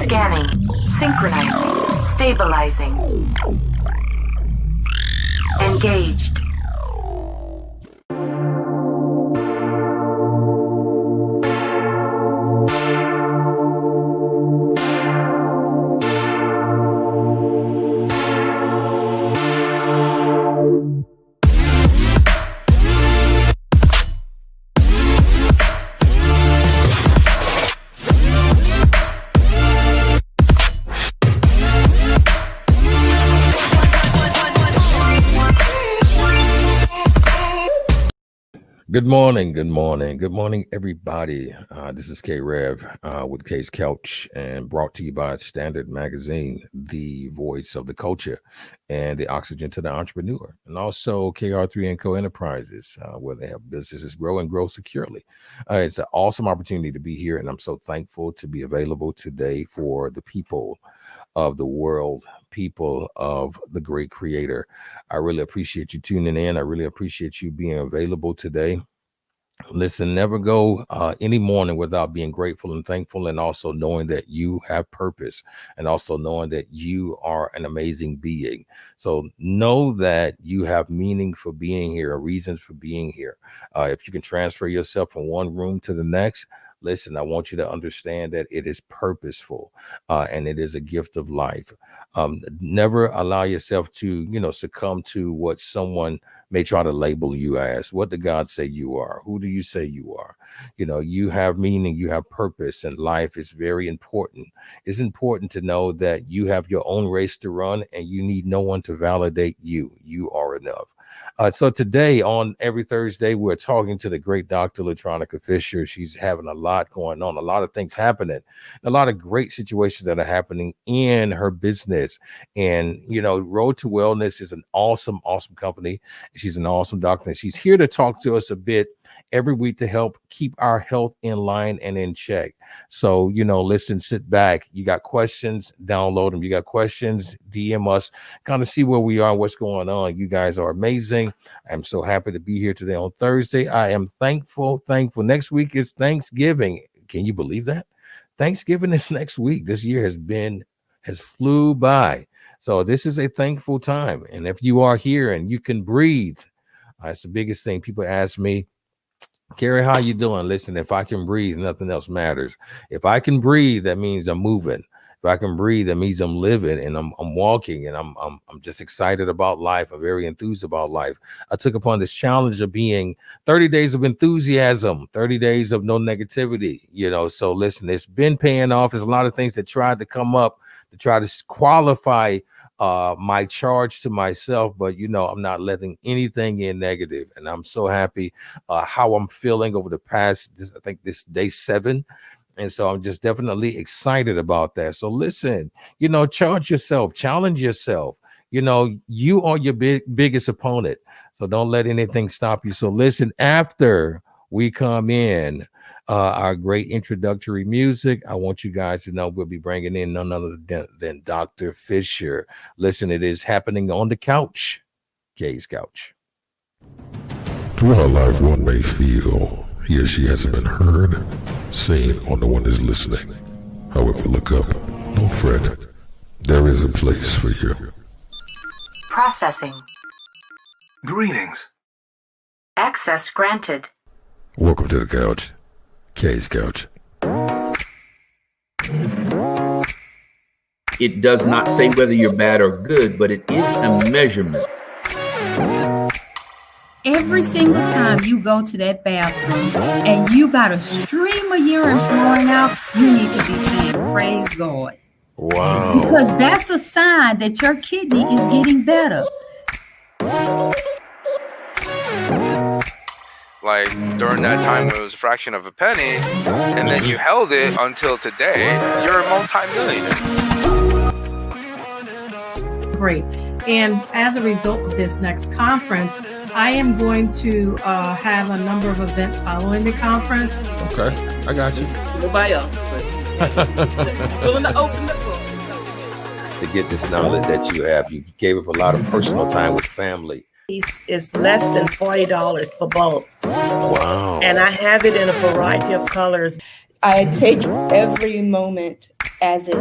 Scanning, synchronizing, stabilizing. Engaged. Good morning, everybody. This is K-Rev with Kouch and brought to you by Standard Magazine, the voice of the culture and the oxygen to the entrepreneur, and also KR3 & Co. Enterprises, where they have businesses grow and grow securely. It's an awesome opportunity to be here, and I'm so thankful to be available today for the people of the world, people of the great creator. I really appreciate you tuning in. I really appreciate you being available today. Listen, never go any morning without being grateful and thankful, and also knowing that you have purpose, and also knowing that you are an amazing being. So know that you have meaning for being here, reasons for being here. If you can transfer yourself from one room to the next, listen, I want you to understand that it is purposeful and it is a gift of life. Never allow yourself to, succumb to what someone may try to label you as. What did God say you are? Who do you say you are? You have meaning, you have purpose, and life is very important. It's important to know that you have your own race to run, and you need no one to validate you. You are enough. So today, on every Thursday, we're talking to the great Dr. LaTronica Fisher. She's having a lot going on, a lot of things happening, a lot of great situations that are happening in her business. And, Road to Wellness is an awesome, awesome company. She's an awesome doctor, and she's here to talk to us a bit every week to help keep our health in line and in check. So, listen, sit back. You got questions, download them. You got questions, DM us, kind of see where we are, what's going on. You guys are amazing. I'm so happy to be here today on Thursday. I am thankful. Next week is Thanksgiving. Can you believe that? Thanksgiving is next week. This year has flew by. So this is a thankful time. And if you are here and you can breathe, it's the biggest thing. People ask me, Carrie, how you doing? Listen, if I can breathe, nothing else matters. If I can breathe, that means I'm moving. If I can breathe, that means I'm living and I'm walking, and I'm just excited about life. I'm very enthused about life. I took upon this challenge of being 30 days of enthusiasm, 30 days of no negativity. So listen, it's been paying off. There's a lot of things that tried to come up to try to qualify my charge to myself, but I'm not letting anything in negative, and I'm so happy how I'm feeling over the past, I think this day 7. And so I'm just definitely excited about that. So listen, charge yourself, challenge yourself. You are your biggest opponent. So don't let anything stop you. So listen, after we come in our great introductory music, I want you guys to know we'll be bringing in none other than Dr. Fisher. Listen, it is happening on the couch, Kay's couch. Throughout life, one may feel he or she hasn't been heard, seen, or no one is listening. However, look up. Don't fret. There is a place for you. Processing. Greetings. Access granted. Welcome to the couch. Kay's couch. It does not say whether you're bad or good, but it is a measurement. Every single time you go to that bathroom and you got a stream of urine flowing out, you need to be saying, praise God. Wow. Because that's a sign that your kidney is getting better. Like during that time, it was a fraction of a penny, and then you held it until today. You're a multi-millionaire. Great. And as a result of this next conference, I am going to have a number of events following the conference. Okay, I got you. Nobody else, but willing to open the book. To get this knowledge that you have, you gave up a lot of personal time with family. It's less than $40 for both. Wow. And I have it in a variety of colors. I take every moment as is.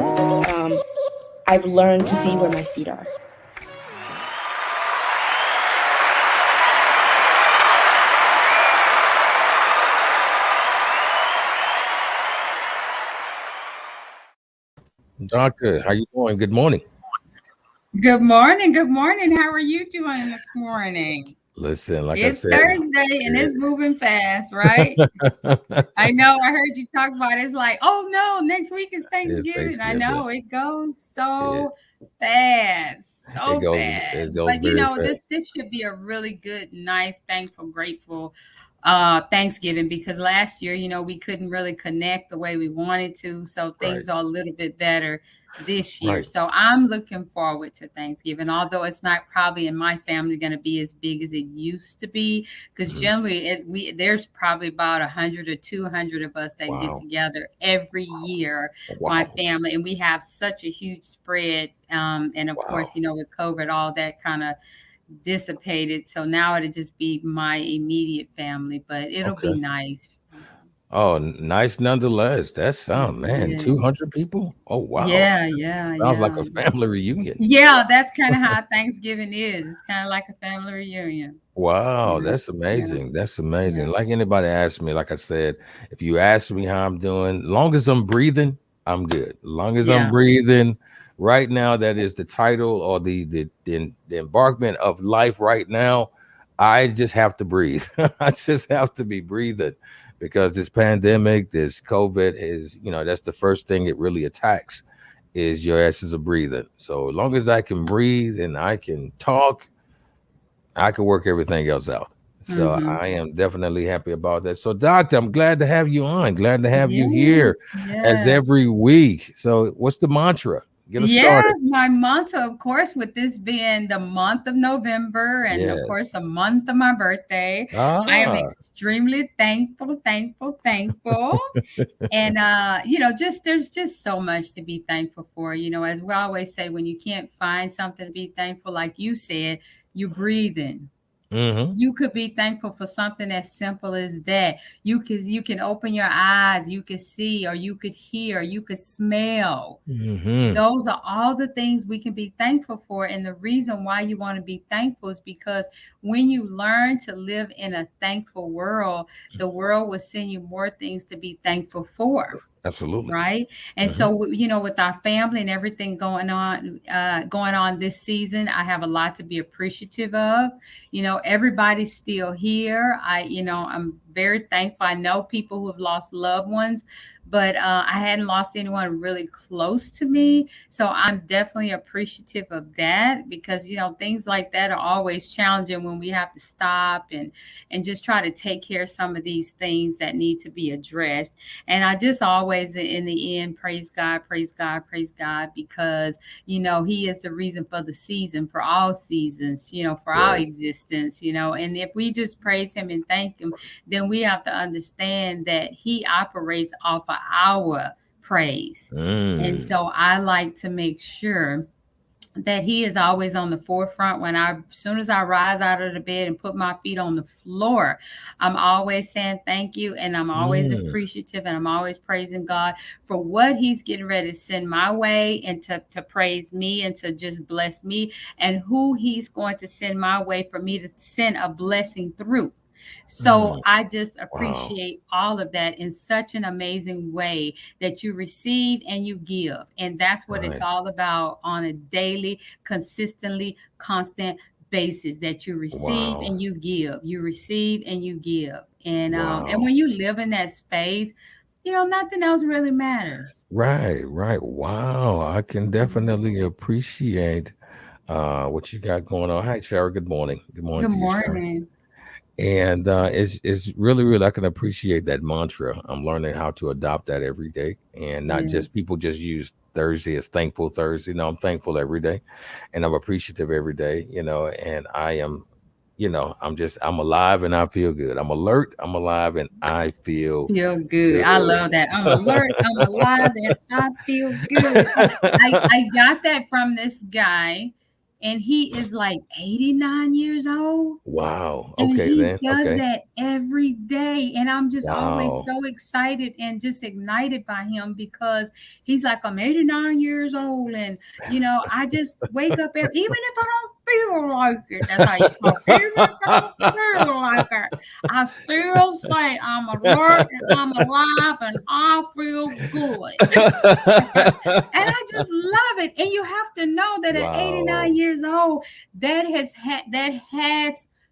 I've learned to be where my feet are. Doctor, how you doing? Good morning. Good morning. Good morning. How are you doing this morning? Listen, like I It's said, Thursday and it's moving fast, right? I know. I heard you talk about it. It's like, oh no, next week is Thanksgiving. I know it goes so fast, It so goes fast. But very fast. this should be a really good, nice, thankful, grateful Thanksgiving, because last year, we couldn't really connect the way we wanted to. So things are a little bit better this year. Right. So I'm looking forward to Thanksgiving, although it's not probably in my family going to be as big as it used to be, because generally there's probably about 100 or 200 of us that get together every year, my family, and we have such a huge spread. And of course, with COVID, all that kind of dissipated. So now it'll just be my immediate family, but it'll be nice. Oh, nice nonetheless. That's man, 200 people? Oh, wow. Yeah. Sounds like a family reunion. Yeah, that's kind of how Thanksgiving is. It's kind of like a family reunion. Wow, that's amazing. That's amazing. Like anybody asks me, like I said, if you ask me how I'm doing, long as I'm breathing, I'm good. Long as I'm breathing, right now, that is the title or the embarkment of life right now. I just have to breathe. I just have to be breathing, because this pandemic, this COVID is, that's the first thing it really attacks, is your essence of breathing. So as long as I can breathe and I can talk, I can work everything else out. So I am definitely happy about that. So, Doctor, I'm glad to have you on. Glad to have you here as every week. So what's the mantra? Get us started. My mantra, of course, with this being the month of November and of course the month of my birthday, I am extremely thankful. And there's just so much to be thankful for. As we always say, when you can't find something to be thankful, like you said, you're breathing. You could be thankful for something as simple as that. You can open your eyes, you could see, or you could hear, you could smell. Those are all the things we can be thankful for. And the reason why you want to be thankful is because when you learn to live in a thankful world, the world will send you more things to be thankful for. Absolutely. Right. And so, with our family and everything going on this season, I have a lot to be appreciative of. Everybody's still here. I'm very thankful. I know people who have lost loved ones, but I hadn't lost anyone really close to me. So I'm definitely appreciative of that, because, things like that are always challenging when we have to stop and just try to take care of some of these things that need to be addressed. And I just always, in the end, praise God, because, He is the reason for the season, for all seasons, for our existence, and if we just praise Him and thank Him, then we have to understand that He operates off of our praise. And so I like to make sure that He is always on the forefront. As soon as I rise out of the bed and put my feet on the floor, I'm always saying thank you, and I'm always appreciative, and I'm always praising God for what He's getting ready to send my way, and to praise me and to just bless me, and who He's going to send my way for me to send a blessing through. So I just appreciate all of that in such an amazing way, that you receive and you give. And that's what it's all about, on a daily, consistently, constant basis, that you receive and you give. You receive and you give. And when you live in that space, nothing else really matters. Right. Wow. I can definitely appreciate what you got going on. Hi, Shara. Good morning. Good morning to you, Shara. And it's really, I can appreciate that mantra. I'm learning how to adopt that every day, and not just people just use Thursday as thankful Thursday. No, I'm thankful every day, and I'm appreciative every day, and I am, I'm alive and I feel good. I'm alert, I'm alive, and I feel good. I love that. I'm alert, I'm alive, and I feel good. I got that from this guy. and he is like 89 years old. Wow. And Okay he then. does Okay. that every day. And I'm just always Wow. so excited and just ignited by him because he's like, I'm 89 years old. And, I just wake up, even if I don't feel like it, that's how you talk. Even if I don't feel like it, I still say I'm alert and I'm alive and I feel good. And I just love it. And you have to know that at 89 Wow. years old, that has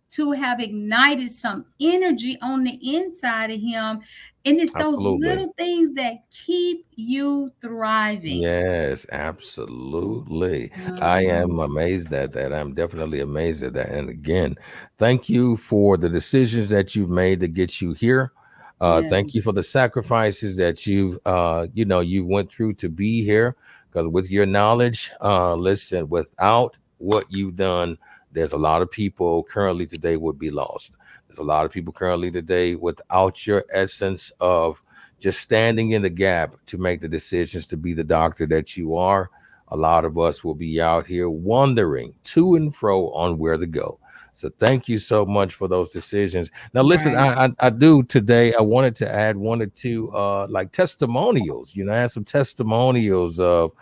to have ignited some energy on the inside of him. And it's those Absolutely. little things that keep you thriving. Yes, absolutely. I am Mhm. amazed at that. I'm definitely amazed at that. And again, thank you for the decisions that you've made to get you here. Yeah. Thank you for the sacrifices that you went through to be here. Because with your knowledge, listen, without what you've done, there's a lot of people currently today would be lost. There's a lot of people currently today without your essence of just standing in the gap to make the decisions to be the doctor that you are. A lot of us will be out here wondering to and fro on where to go. So thank you so much for those decisions. Now listen, Right. I do today. I wanted to add one or two like testimonials. I have some testimonials of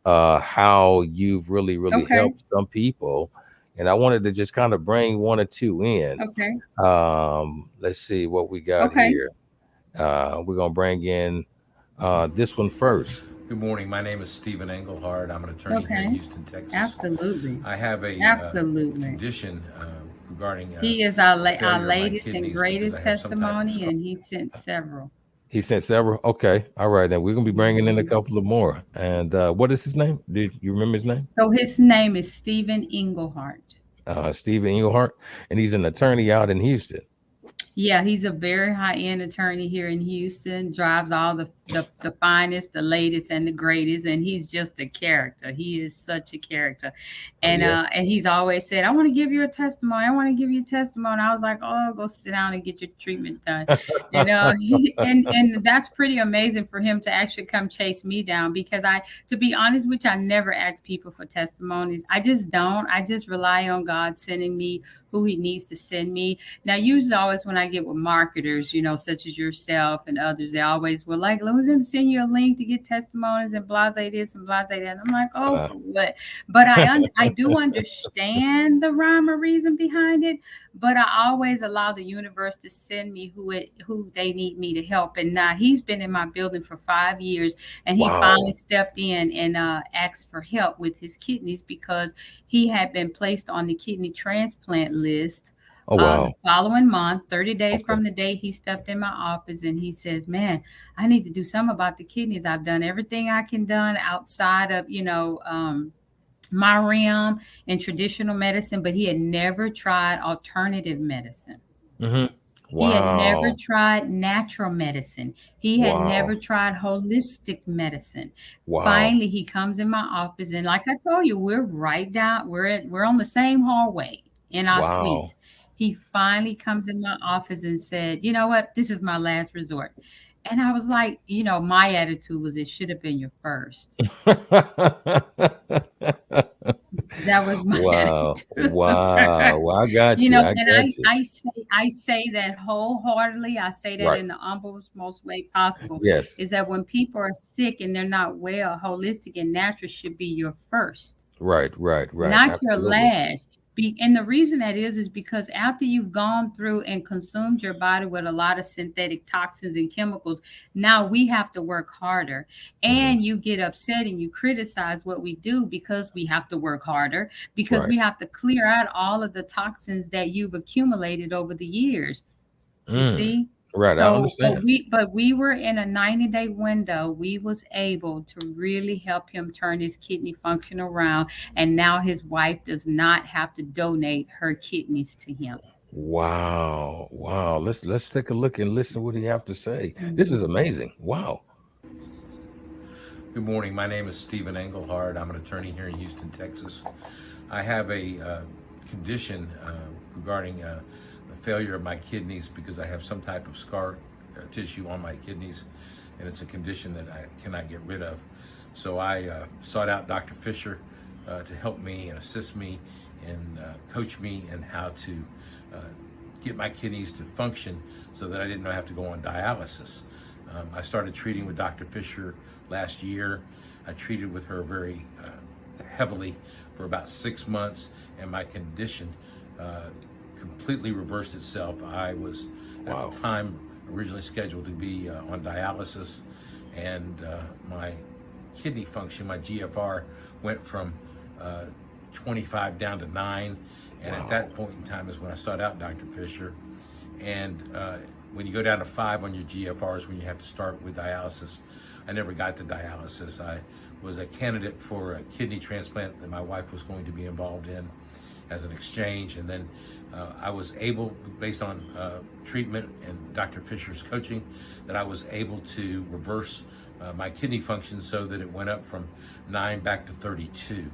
how you've really Okay. helped some people, and I wanted to just kind of bring one or two in. Okay. Let's see what we got Okay. here. We're gonna bring in this one first. Good morning. My name is Stephen Engelhardt. I'm an attorney here in Okay. Houston, Texas. Absolutely. I have a Absolutely. condition regarding He is our failure of my latest and kidneys because I greatest have some type of testimony, scar. and he sent several. He sent several. Okay, all right. Then we're gonna be bringing in a Mhm. couple of more. And what is his name? Do you remember his name? So his name is Stephen Engelhardt. Stephen Englehart, and he's an attorney out in Houston. Yeah, he's a very high-end attorney here in Houston, drives all the finest, the latest, and the greatest, and he's just a character. He is such a character. Oh And yeah. and he's always said, I want to give you a testimony. I want to give you a testimony. I was like, oh, go sit down and get your treatment done. And that's pretty amazing for him to actually come chase me down because to be honest with you, I never ask people for testimonies. I just don't. I just rely on God sending me who he needs to send me. Now, usually always when I get with marketers, such as yourself and others, they always were like, we're going to send you a link to get testimonies and blase this and blase that. And I'm like, oh, Uh, for what? But I do understand the rhyme or reason behind it, but I always allow the universe to send me who they need me to help. And now he's been in my building for 5 years, and he finally wow. stepped in and asked for help with his kidneys because he had been placed on the kidney transplant list Oh the wow. following month, 30 days Okay. from the day he stepped in my office. And he says, man, I need to do something about the kidneys. I've done everything I can done outside of, my realm in traditional medicine, but he had never tried alternative medicine. Mm-hmm. He had never Wow. tried natural medicine. He had never Wow. tried holistic medicine. Wow. Finally, he comes in my office, and like I told you, we're on the same hallway in our Wow. suites. He finally comes in my office and said, "You know what? This is my last resort." And I was like, my attitude was it should have been your first. That was my Wow. attitude. Wow. Well, I got you. I And got you. I say that wholeheartedly. I say that Right. in the humblest most way possible. Yes. Is that when people are sick and they're not well, holistic and natural should be your first, Right. Right. Right. not your Absolutely. last. And the reason that is because after you've gone through and consumed your body with a lot of synthetic toxins and chemicals, now we have to work harder. Hmm. And you get upset and you criticize what we do because we have to work harder, because Right. we have to clear out all of the toxins that you've accumulated over the years. You Mm. see? Right. I So, understand. but we were in a 90-day window. We was able to really help him turn his kidney function around, and now his wife does not have to donate her kidneys to him. Wow. Wow. Let's take a look and listen what he have to say. This is Mhm. amazing. Wow. Good morning. My name is Stephen Engelhardt. I'm an attorney here in Houston, Texas. I have a condition regarding the failure of my kidneys because I have some type of scar tissue on my kidneys, and it's a condition that I cannot get rid of. So I sought out Dr. Fisher to help me and assist me and coach me in how to get my kidneys to function so that I didn't have to go on dialysis. I started treating with Dr. Fisher last year. I treated with her very heavily for about 6 months, and my condition completely reversed itself. I was at the time originally scheduled to be on dialysis, and my kidney function, my GFR, went from 25 down to 9. And at that point in time is when I sought out Dr. Fisher. And when you go down to 5 on your GFR is when you have to start with dialysis. I never got to dialysis. I was a candidate for a kidney transplant that my wife was going to be involved in as an exchange. And then I was able, based on treatment and Dr. Fisher's coaching, that I was able to reverse my kidney function so that it went up from 9 back to 32.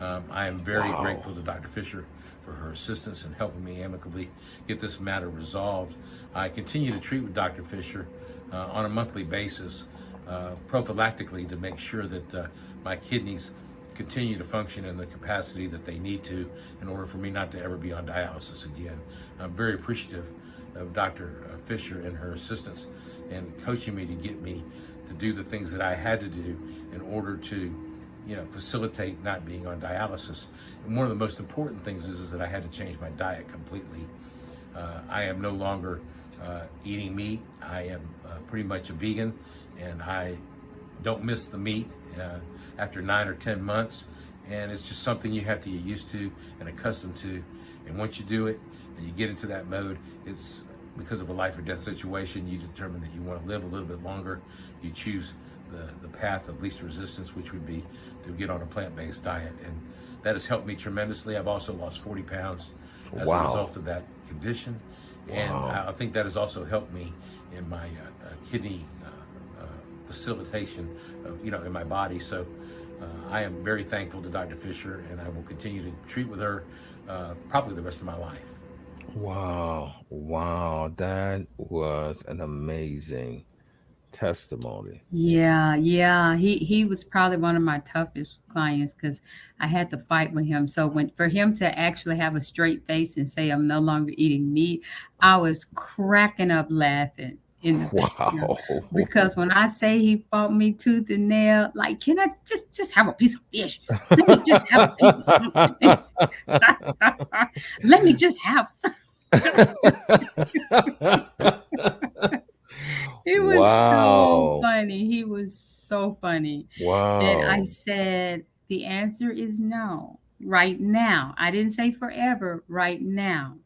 I am very grateful to Dr. Fisher for her assistance in helping me amicably get this matter resolved. I continue to treat with Dr. Fisher on a monthly basis, prophylactically, to make sure that my kidneys continue to function in the capacity that they need to in order for me not to ever be on dialysis again. I'm very appreciative of Dr. Fisher and her assistance in coaching me to get me to do the things that I had to do in order to facilitate not being on dialysis. And one of the most important things is that I had to change my diet completely. I am no longer eating meat. I am pretty much a vegan, and I don't miss the meat after 9 or 10 months. And it's just something you have to get used to and accustomed to. And once you do it and you get into that mode, it's because of a life or death situation. You determine that you want to live a little bit longer. You choose the path of least resistance, which would be to get on a plant-based diet. And that has helped me tremendously. I've also lost 40 pounds as a result of that condition. And I think that has also helped me in my kidney facilitation, in my body. So I am very thankful to Dr. Fisher, and I will continue to treat with her probably the rest of my life. Wow. That was an amazing testimony. Yeah. He was probably one of my toughest clients because I had to fight with him. So for him to actually have a straight face and say I'm no longer eating meat, I was cracking up laughing in the background. Because when I say he fought me tooth and nail, like, can I just have a piece of fish? Let me just have a piece of something. Let me just have some. It was so funny. He was so funny. And I said, the answer is no. Right now. I didn't say forever. Right now.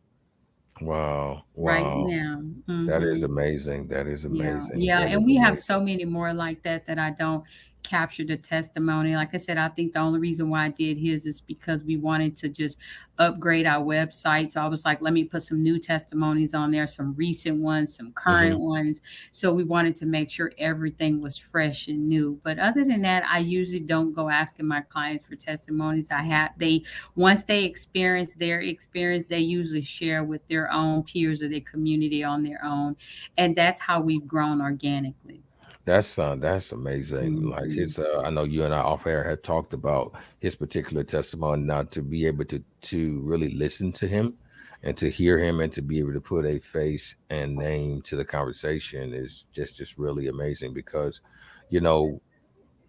Wow. Right now. That is amazing. That is amazing. Yeah. That And is we have amazing. so many more like that I don't capture the testimony. Like I said, I think the only reason why I did his is because we wanted to just upgrade our website. So I was like, let me put some new testimonies on there, some recent ones, some current ones. So we wanted to make sure everything was fresh and new. But other than that, I usually don't go asking my clients for testimonies. Once they experience their experience, they usually share with their own peers or their community on their own. And that's how we've grown organically. That's amazing. Like I know you and I off air had talked about his particular testimony. Now to be able to really listen to him and to hear him and to be able to put a face and name to the conversation is just really amazing because,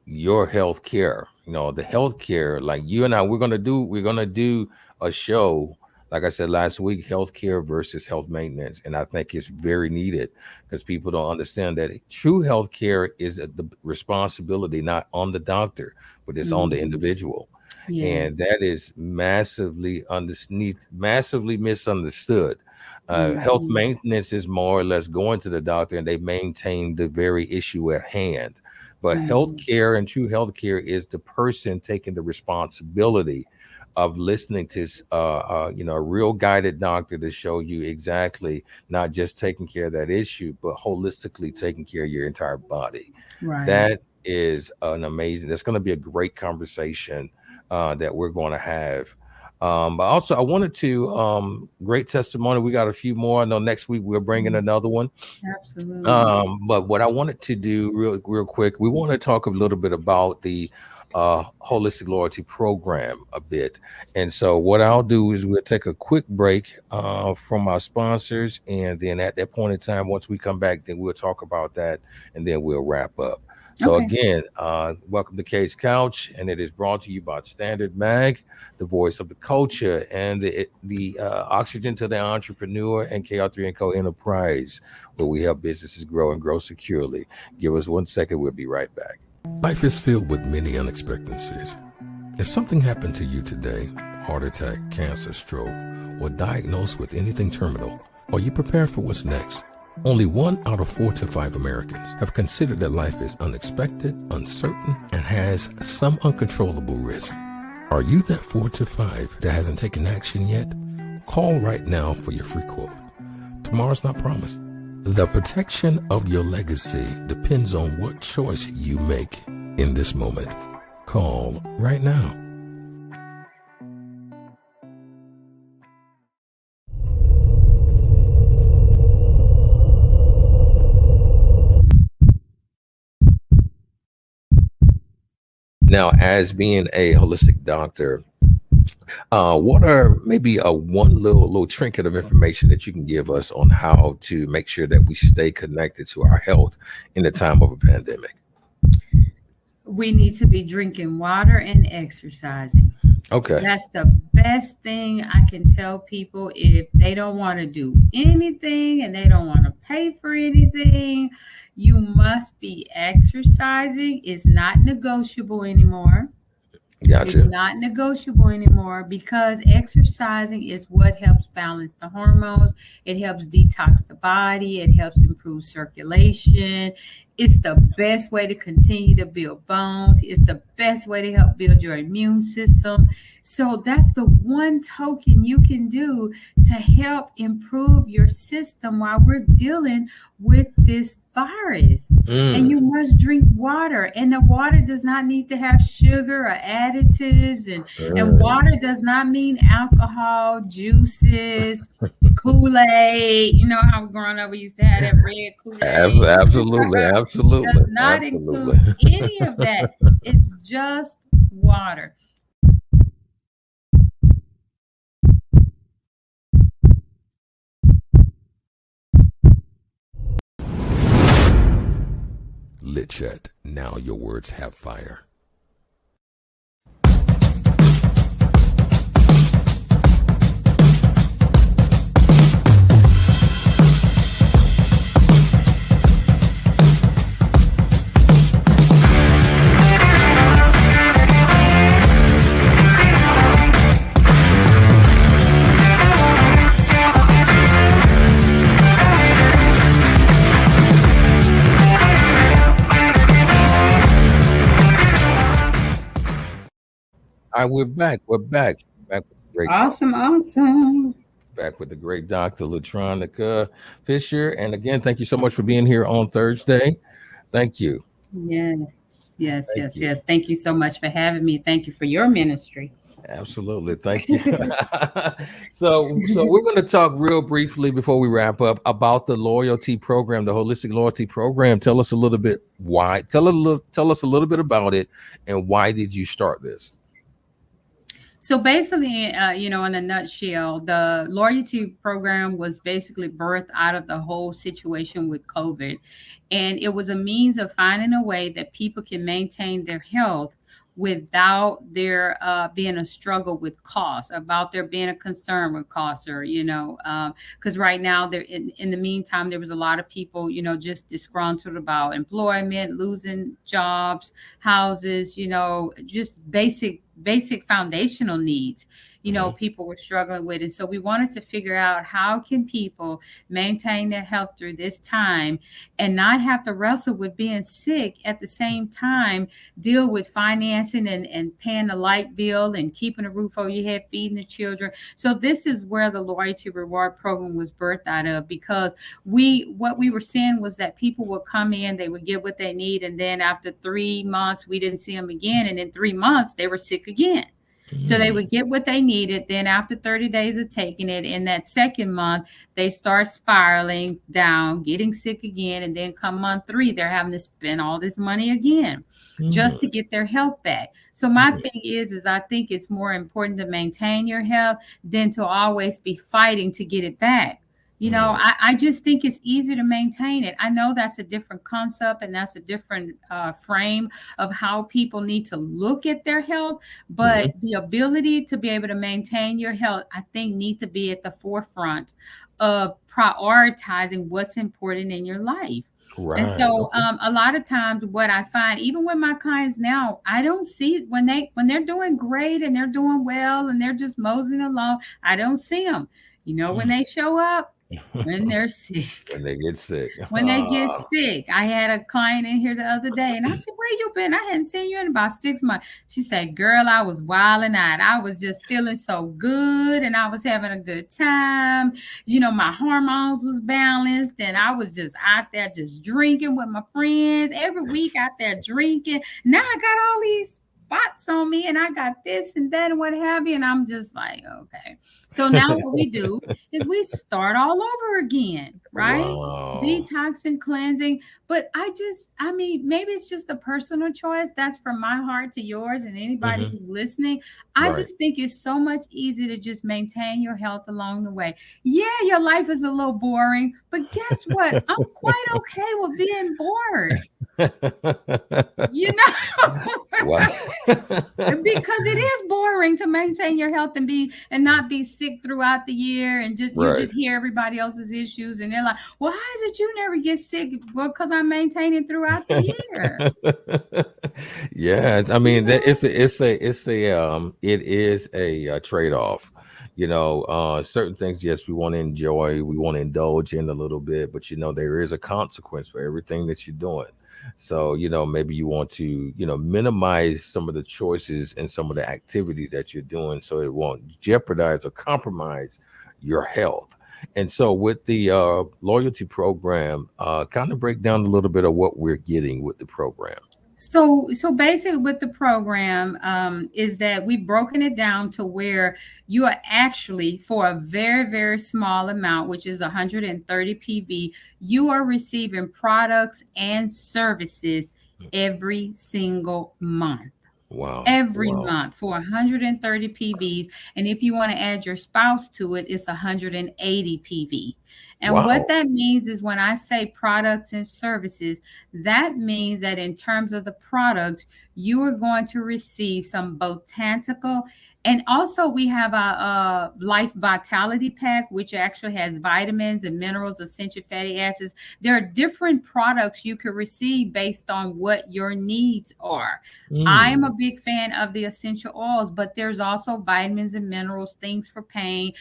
your health care, the health care, like you and I, we're gonna do a show. Like I said last week, healthcare versus health maintenance. And I think it's very needed because people don't understand that true healthcare is the responsibility not on the doctor, but it's on the individual. And that is massively misunderstood. Health maintenance is more or less going to the doctor and they maintain the very issue at hand. But healthcare and true healthcare is the person taking the responsibility of listening to a real guided doctor to show you exactly not just taking care of that issue, but holistically taking care of your entire body. Right. That is an amazing. That's going to be a great conversation that we're going to have. But also, I wanted to great testimony. We got a few more. I know next week we're bringing another one. Absolutely. But what I wanted to do real quick, we want to talk a little bit about the holistic loyalty program a bit. And so what I'll do is we'll take a quick break from our sponsors. And then at that point in time, once we come back, then we'll talk about that and then we'll wrap up. So Okay. again, welcome to Kouch Couch, and it is brought to you by Standard Mag, the voice of the culture, and the oxygen to the entrepreneur, and KR3 & Co. Enterprise, where we help businesses grow and grow securely. Give us 1 second. We'll be right back. Life is filled with many unexpectancies. If something happened to you today, heart attack, cancer, stroke, or diagnosed with anything terminal, are you prepared for what's next? Only 1 out of 4 to 5 Americans have considered that life is unexpected, uncertain, and has some uncontrollable risk. Are you that 4 to 5 that hasn't taken action yet? Call right now for your free quote. Tomorrow's not promised. The protection of your legacy depends on what choice you make in this moment. Call right now. Now, as being a holistic doctor, what are maybe one little trinket of information that you can give us on how to make sure that we stay connected to our health in the time of a pandemic? We need to be drinking water and exercising. Okay. That's the best thing I can tell people. If they don't want to do anything and they don't want to pay for anything, you must be exercising. It's not negotiable anymore. Gotcha. It's not negotiable anymore because exercising is what helps balance the hormones. It helps detox the body. It helps improve circulation. It's the best way to continue to build bones. It's the best way to help build your immune system. So that's the one token you can do to help improve your system while we're dealing with this virus. And you must drink water. And the water does not need to have sugar or additives. And water does not mean alcohol, juices, Kool-Aid. You know how growing up we used to have that red Kool-Aid. Absolutely. Absolutely. Does not include any of that. It's just water. Lit Chat. Now your words have fire. All right, we're back. We're back. Back with the great, Awesome. back with the great Dr. LaTronica Fisher. And again, thank you so much for being here on Thursday. Thank you. Yes. Thank you. Thank you so much for having me. Thank you for your ministry. Absolutely. Thank you. So we're going to talk real briefly before we wrap up about the loyalty program, the holistic loyalty program. Tell us a little bit why. Tell us a little bit about it, and why did you start this? So basically, in a nutshell, the loyalty program was basically birthed out of the whole situation with COVID. And it was a means of finding a way that people can maintain their health without there being a struggle with cost, about there being a concern with cost, or, because right now there, in the meantime, there was a lot of people, just disgruntled about employment, losing jobs, houses, just basic foundational needs, people were struggling with. And so we wanted to figure out how can people maintain their health through this time and not have to wrestle with being sick at the same time, deal with financing and paying the light bill and keeping a roof over your head, feeding the children. So this is where the loyalty reward program was birthed out of, because what we were seeing was that people would come in, they would get what they need, and then after 3 months we didn't see them again, and in 3 months they were sick again. So they would get what they needed. Then after 30 days of taking it, in that second month, they start spiraling down, getting sick again. And then come month 3, they're having to spend all this money again just to get their health back. So my thing is I think it's more important to maintain your health than to always be fighting to get it back. You know, I just think it's easier to maintain it. I know that's a different concept and that's a different frame of how people need to look at their health. But the ability to be able to maintain your health, I think, needs to be at the forefront of prioritizing what's important in your life. And Right. so a lot of times what I find, even with my clients now, I don't see when they're doing great and they're doing well and they're just moseying along, I don't see them. You know, when they show up, when they're sick. When they get sick. When they get sick. I had a client in here the other day and I said, where you been? I hadn't seen you in about 6 months. She said, girl, I was wilding out. I was just feeling so good and I was having a good time. You know, my hormones was balanced and I was just out there just drinking with my friends every week out there drinking. Now I got all these spots on me and I got this and that and what have you. And I'm just like, okay. So now what we do is we start all over again, right? Wow. Detox and cleansing. But I mean, maybe it's just a personal choice. That's from my heart to yours and anybody who's listening. I just think it's so much easier to just maintain your health along the way. Yeah, your life is a little boring, but guess what? I'm quite okay with being bored. You know, Wow. because it is boring to maintain your health and not be sick throughout the year and just you just hear everybody else's issues and they're like, well, how is it you never get sick? Well, because I'm maintaining throughout the year. Yeah, I mean, it is a trade-off. You know, certain things, yes, we want to enjoy, we want to indulge in a little bit, but you know, there is a consequence for everything that you're doing. So, you know, maybe you want to, you know, minimize some of the choices and some of the activities that you're doing so it won't jeopardize or compromise your health. And so with the loyalty program, kind of break down a little bit of what we're getting with the program. So basically with the program is that we've broken it down to where you are actually, for a very, very small amount, which is 130 PV, you are receiving products and services every single month. Wow. Every month for 130 PVs. And if you want to add your spouse to it, it's 180 PV. And what that means is when I say products and services, that means that in terms of the products, you are going to receive some botanical. And also we have a Life Vitality Pack, which actually has vitamins and minerals, essential fatty acids. There are different products you could receive based on what your needs are. I'm a big fan of the essential oils, but there's also vitamins and minerals, things for pain.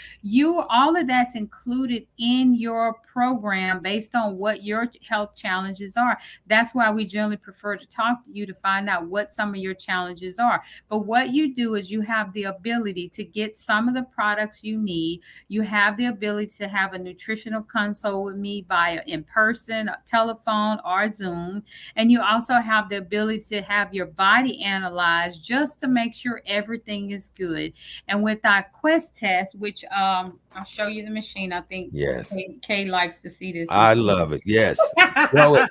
All of that's included in your program based on what your health challenges are. That's why we generally prefer to talk to you to find out what some of your challenges are. But what you do is you have the ability to get some of the products you need. You have the ability to have a nutritional consult with me via in person, telephone, or Zoom. And you also have the ability to have your body analyzed just to make sure everything is good. And with our Quest test, which I'll show you the machine. I think yes, Kay likes to see this. I love it. Yes, show it.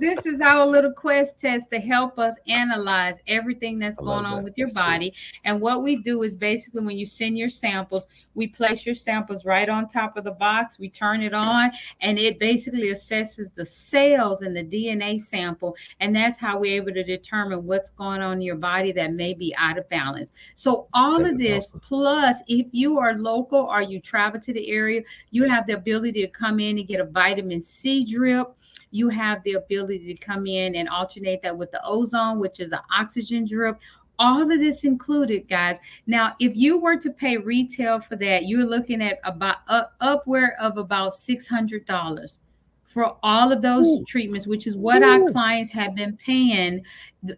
This is our little Quest test to help us analyze everything that's going on with your body. And what we do is basically when you send your samples, we place your samples right on top of the box. We turn it on, and it basically assesses the cells and the DNA sample. And that's how we're able to determine what's going on in your body that may be out of balance. So all of this, plus if you are local or you travel to the area, you have the ability to come in and get a vitamin C drip. You have the ability to come in and alternate that with the ozone, which is an oxygen drip. All of this included, guys. Now, if you were to pay retail for that, you're looking at about upward of about $600 for all of those treatments, which is what our clients have been paying.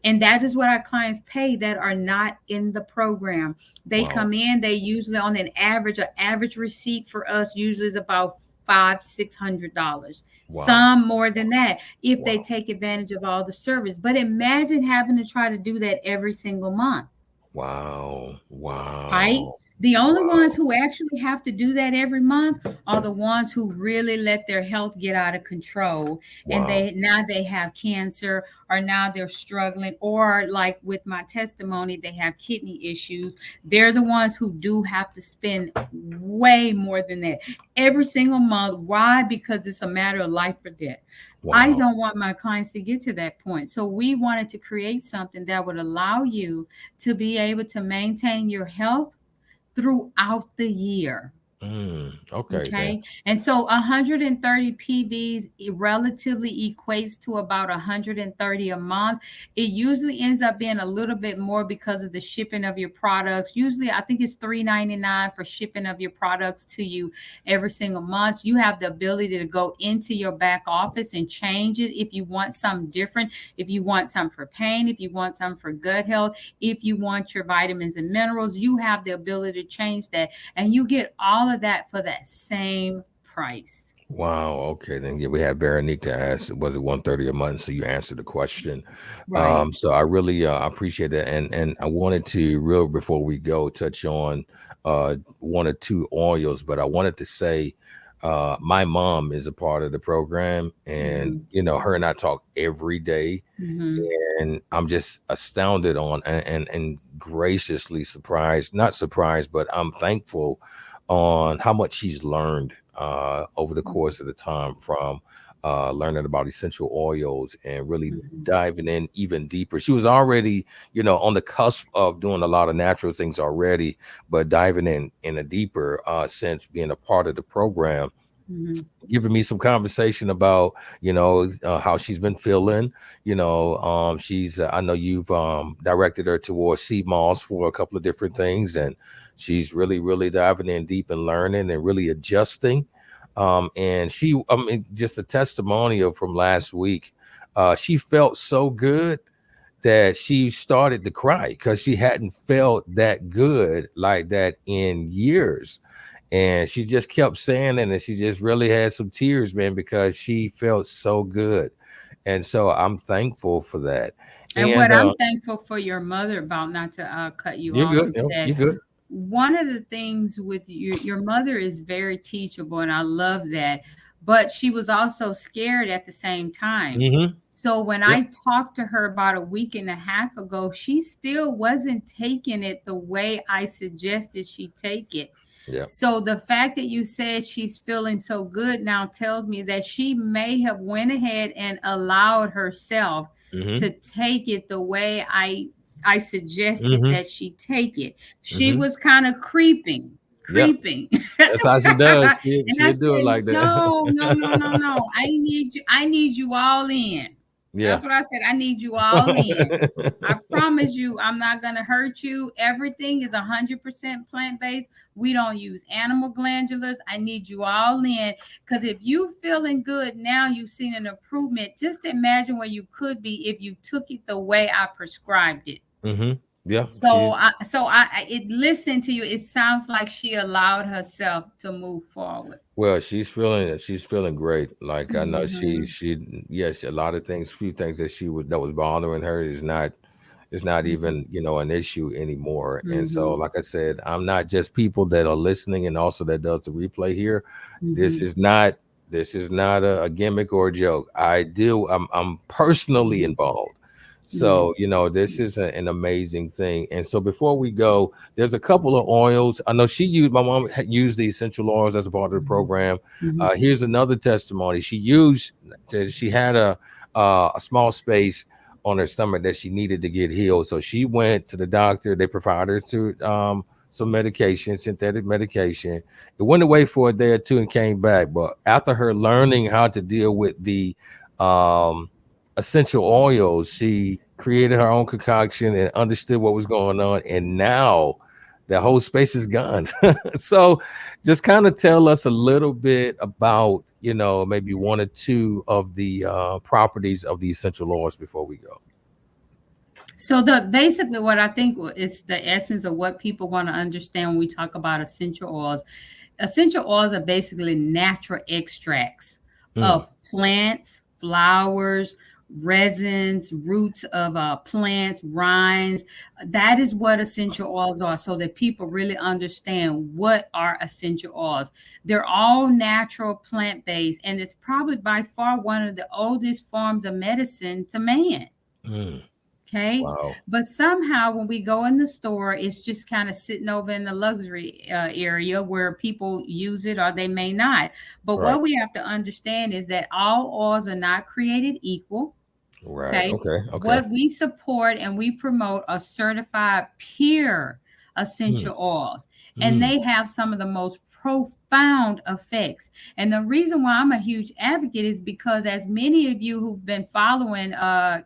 And that is what our clients pay that are not in the program. They come in, they usually on an average receipt for us usually is about $500-$600. Some more than that if they take advantage of all the service. But imagine having to try to do that every single month. Wow. right? Wow. The only ones Wow. who actually have to do that every month are the ones who really let their health get out of control, and Wow. they have cancer, or now they're struggling, or like with my testimony they have kidney issues. They're the ones who do have to spend way more than that every single month. Why? Because it's a matter of life or death. I Wow. don't want my clients to get to that point. So we wanted to create something that would allow you to be able to maintain your health throughout the year. Okay then. Okay. And so 130 PVs relatively equates to about 130 a month. It usually ends up being a little bit more because of the shipping of your products. Usually, I think it's $3.99 for shipping of your products to you every single month. You have the ability to go into your back office and change it if you want something different, if you want some for pain, if you want some for gut health, if you want your vitamins and minerals, you have the ability to change that, and you get all of that for that same price. Wow. Okay, then yeah, we had Veronique to ask, was it 130 a month? So you answered the question. Right. So I really appreciate that, and I wanted to real before we go touch on one or two oils, but I wanted to say my mom is a part of the program, and Mhm. her and I talk every day, Mhm. and I'm just astounded on and graciously surprised, not surprised, but I'm thankful on how much she's learned over the course of the time from learning about essential oils and really Mhm. diving in even deeper. She was already, on the cusp of doing a lot of natural things already, but diving in a deeper sense, being a part of the program, Mhm. giving me some conversation about how she's been feeling. She's I know you've directed her towards sea moss for a couple of different things, and she's really diving in deep and learning and really adjusting. And she, I mean, just a testimonial from last week, she felt so good that she started to cry because she hadn't felt that good like that in years. And she just kept saying it, and she just really had some tears, man, because she felt so good. And so I'm thankful for that. And And what I'm thankful for your mother about, not to cut you you're off, good. is that You're good. one of the things with your mother is very teachable, and I love that. But she was also scared at the same time. Mm-hmm. So when Yep. I talked to her about a week and a half ago, she still wasn't taking it the way I suggested she take it. Yep. So the fact that you said she's feeling so good now tells me that she may have went ahead and allowed herself Mm-hmm. to take it the way I suggested Mm-hmm. that she take it. She Mm-hmm. was kind of creeping, Yep. creeping. That's how she does. And I She'll do it said, like that. no, no, no, no, no. I need you all in. Yeah. That's what I said. I need you all in. I promise you, I'm not going to hurt you. Everything is 100% plant-based. We don't use animal glandulars. I need you all in, because if you feeling good now, you've seen an improvement. Just imagine where you could be if you took it the way I prescribed it. Mm-hmm. Yeah. So it listened to you. It sounds like she allowed herself to move forward. Well, she's feeling great. Like I know Mhm. yes, a lot of things, few things that was bothering her is not Mhm. even, an issue anymore. And so, Mhm. like I said, I'm not just people that are listening and also that does the replay here. This Mhm. is not this is not a gimmick or a joke. I'm personally Mhm. involved. So, Yes. this is an amazing thing. And so before we go, there's a couple of oils. I know my mom used the essential oils as a part of the Mhm. program. Mhm. Here's another testimony. She had a small space on her stomach that she needed to get healed. So she went to the doctor. They provided her to some medication, synthetic medication. It went away for a day or two and came back. But after her learning how to deal with the um, essential oils, she created her own concoction and understood what was going on. And now that whole space is gone. So just kind of tell us a little bit about, maybe one or two of the properties of the essential oils before we go. So the basically what I think is the essence of what people want to understand when we talk about essential oils. Essential oils are basically natural extracts Mm, of plants, flowers, resins, roots of plants, rinds. That is what essential oils are, so that people really understand what are essential oils. They're all natural, plant-based, and it's probably by far one of the oldest forms of medicine to man. Mm. Okay. Wow. But somehow when we go in the store, it's just kind of sitting over in the luxury area where people use it or they may not. But Right. what we have to understand is that all oils are not created equal. Right. Okay. Okay. Okay. What we support and we promote are certified pure Mm. essential oils, and Mm. they have some of the most profound effects. And the reason why I'm a huge advocate is because, as many of you who've been following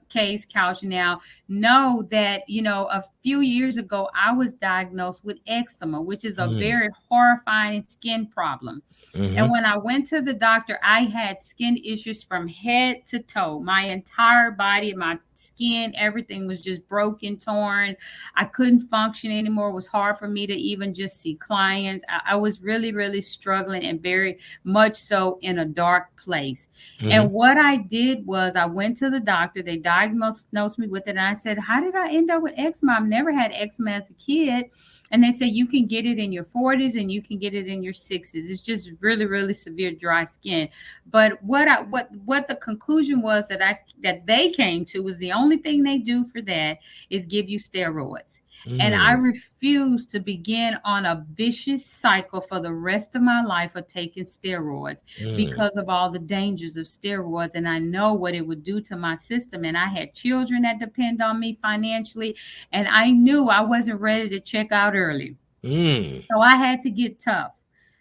Case Couch now know, that a few years ago I was diagnosed with eczema, which is a Mm. very horrifying skin problem. And Mm-hmm. when I went to the doctor, I had skin issues from head to toe. My entire body, my skin, everything was just broken, torn. I couldn't function anymore. It was hard for me to even just see clients. I was really, really struggling, and very much so in a dark place. Mm-hmm. And what I did was I went to the doctor. They diagnosed me with it. And I said, how did I end up with eczema? I've never had eczema as a kid. And they say you can get it in your 40s and you can get it in your 60s. It's just really, really severe dry skin. But what the conclusion was that they came to was the only thing they do for that is give you steroids. And I Mm. refuse to begin on a vicious cycle for the rest of my life of taking steroids, Mm. because of all the dangers of steroids. And I know what it would do to my system. And I had children that depend on me financially. And I knew I wasn't ready to check out early. Mm. So I had to get tough.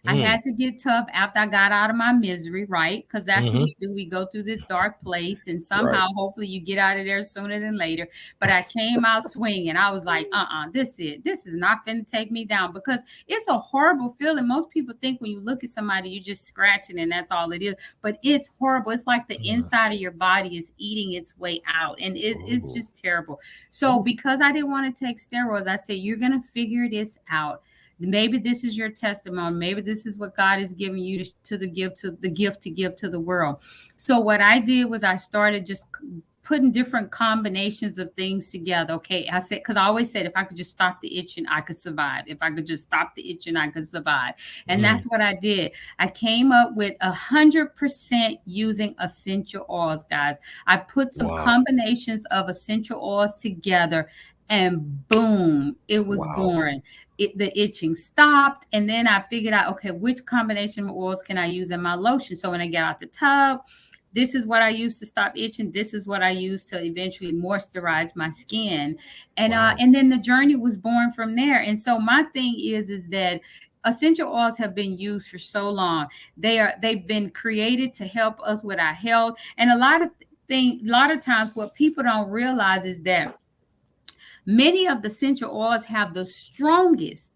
I Mm. had to get tough after I got out of my misery, right? Because that's what Mm-hmm. we do. We go through this dark place, and Right. somehow, hopefully, you get out of there sooner than later. But I came out swinging. I was like, this is not going to take me down, because it's a horrible feeling. Most people think when you look at somebody, you're just scratching and that's all it is. But it's horrible. It's like the inside of your body is eating its way out, and it's Ooh. just terrible. So Ooh. because I didn't want to take steroids, I said, you're going to figure this out. Maybe this is your testimony. Maybe this is what God is giving you to the gift to give to the world. So what I did was I started just putting different combinations of things together. Okay, I said, because I always said, if I could just stop the itching, I could survive. If I could just stop the itching, I could survive. And that's what I did. I came up with 100% using essential oils, guys. I put some Wow. combinations of essential oils together, and boom, it was Wow. born. The itching stopped, and then I figured out, okay, which combination of oils can I use in my lotion? So when I get out the tub, this is what I use to stop itching. This is what I use to eventually moisturize my skin, and Wow. and then the journey was born from there. And so my thing is that essential oils have been used for so long. They've been created to help us with our health, and a lot of times what people don't realize is that many of the essential oils have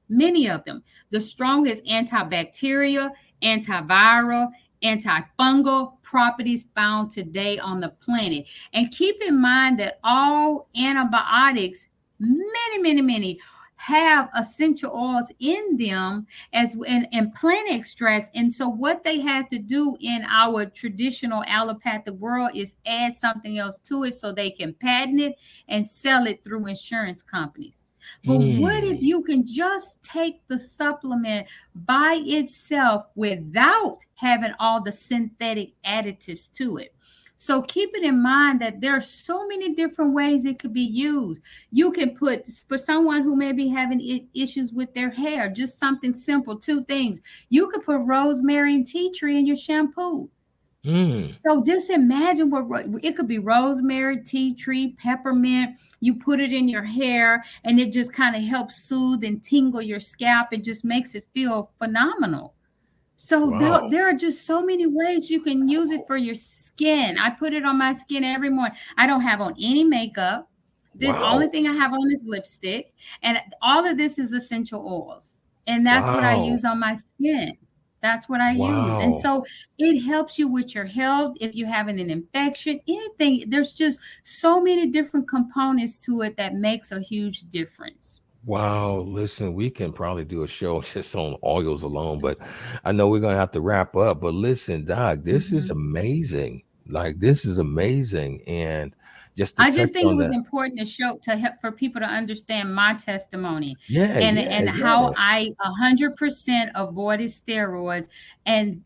many of them, the strongest antibacterial, antiviral, antifungal properties found today on the planet. And keep in mind that all antibiotics, many, have essential oils in them, and plant extracts. And so what they had to do in our traditional allopathic world is add something else to it so they can patent it and sell it through insurance companies. But what if Mm. you can just take the supplement by itself without having all the synthetic additives to it? So keep it in mind that there are so many different ways it could be used. You can put, for someone who may be having issues with their hair, just something simple, two things. You could put rosemary and tea tree in your shampoo. Mm. So just imagine what it could be: rosemary, tea tree, peppermint. You put it in your hair, and it just kind of helps soothe and tingle your scalp. It just makes it feel phenomenal. So Wow. there are just so many ways you can use it for your skin. I put it on my skin every morning. I don't have on any makeup. This only Wow. thing I have on is lipstick, and all of this is essential oils. And that's what I Wow. use on my skin. That's what I use. And Wow. so it helps you with your health. If you're having an infection, anything, there's just so many different components to it that makes a huge difference. Wow. Listen, we can probably do a show just on oils alone, but I know we're gonna have to wrap up. But listen, Doc, this is Mhm. amazing. Like, this is amazing. And just to I touch just think it on was that. important to show to help for people to understand my testimony Yeah, yeah, and yeah. how I 100% avoided steroids and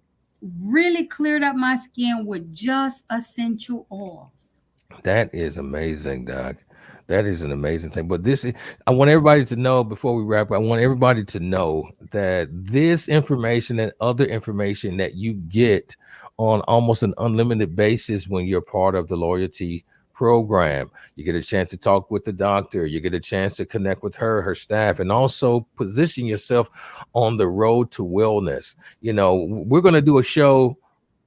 really cleared up my skin with just essential oils. That is amazing, Doc. That is an amazing thing. But I want everybody to know before we wrap up, I want everybody to know that this information and other information that you get on almost an unlimited basis when you're part of the loyalty program, you get a chance to talk with the doctor, you get a chance to connect with her staff, and also position yourself on the road to wellness. We're going to do a show,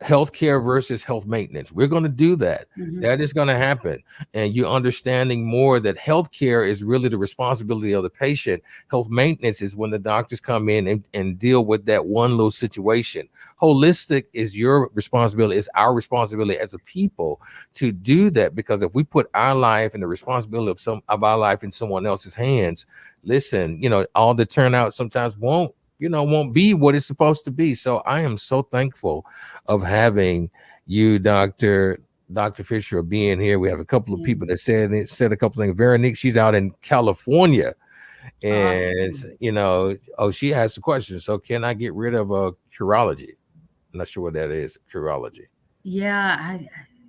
healthcare versus health maintenance. We're going to do that. That is going to happen. And you're understanding more that healthcare is really the responsibility of the patient. Health maintenance is when the doctors come in and deal with that one little situation. Holistic is your responsibility, it's our responsibility as a people to do that, because if we put our life and the responsibility of our life in someone else's hands, listen, all the turnout sometimes won't be what it's supposed to be. So I am so thankful of having you, Dr. Fisher, being here. We have a couple of people that said a couple of things. Veronique, she's out in California. And, awesome. She asked a question. So can I get rid of curology? I'm not sure what that is, curology. Yeah,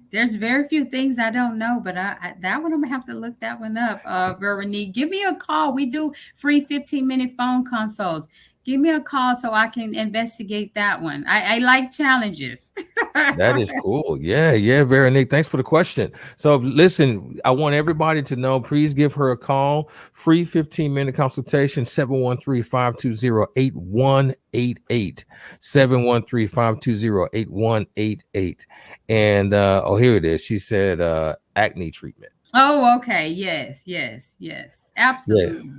there's very few things I don't know, but that one I'm gonna have to look that one up. Veronique, give me a call. We do free 15-minute phone consults. Give me a call so I can investigate that one. I like challenges. That is cool. Yeah, Veronique. Thanks for the question. So listen, I want everybody to know, please give her a call. Free 15-minute consultation, 713-520-8188. 713-520-8188. And here it is. She said acne treatment. Oh, okay. Yes. Absolutely.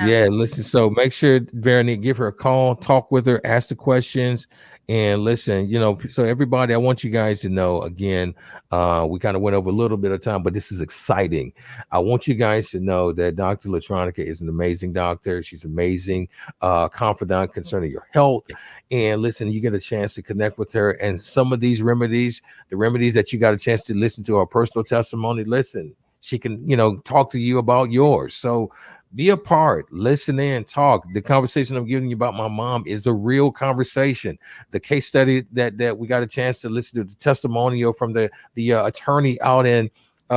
Yeah, listen. So make sure, Veronique, give her a call, talk with her, ask the questions, and listen. So everybody, I want you guys to know again. We kind of went over a little bit of time, but this is exciting. I want you guys to know that Dr. LaTronica is an amazing doctor. She's amazing, confidant concerning your health. And listen, you get a chance to connect with her, and some of these remedies, the remedies that you got a chance to listen to, her personal testimony. Listen, she can, talk to you about yours. So be a part, listen in, talk. The conversation I'm giving you about my mom is a real conversation. The case study that we got a chance to listen to, the testimonial from the attorney out in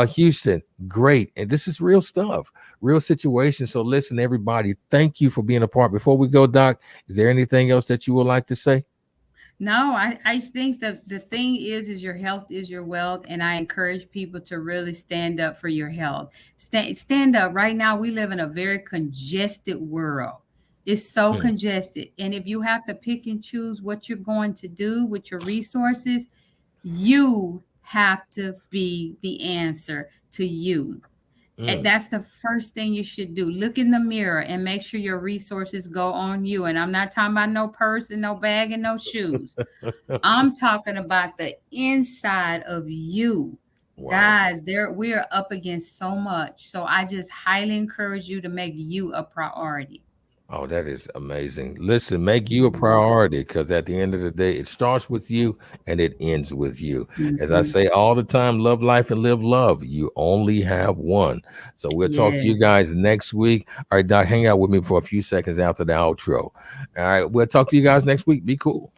Houston, great. And this is real stuff, real situation. So listen, everybody, thank you for being a part. Before we go, Doc, is there anything else that you would like to say? No, I think the thing is your health is your wealth, and I encourage people to really stand up for your health. Stand up. Right now, we live in a very congested world. It's so congested, and if you have to pick and choose what you're going to do with your resources, you have to be the answer to you. And that's the first thing you should do. Look in the mirror and make sure your resources go on you. And I'm not talking about no purse and no bag and no shoes. I'm talking about the inside of you. Wow. Guys, we are up against so much. So I just highly encourage you to make you a priority. Oh, that is amazing. Listen, make you a priority, because at the end of the day, it starts with you and it ends with you. As I say all the time, love life and live love. You only have one. So we'll talk to you guys next week. All right, Doc, hang out with me for a few seconds after the outro. All right, we'll talk to you guys next week. Be cool.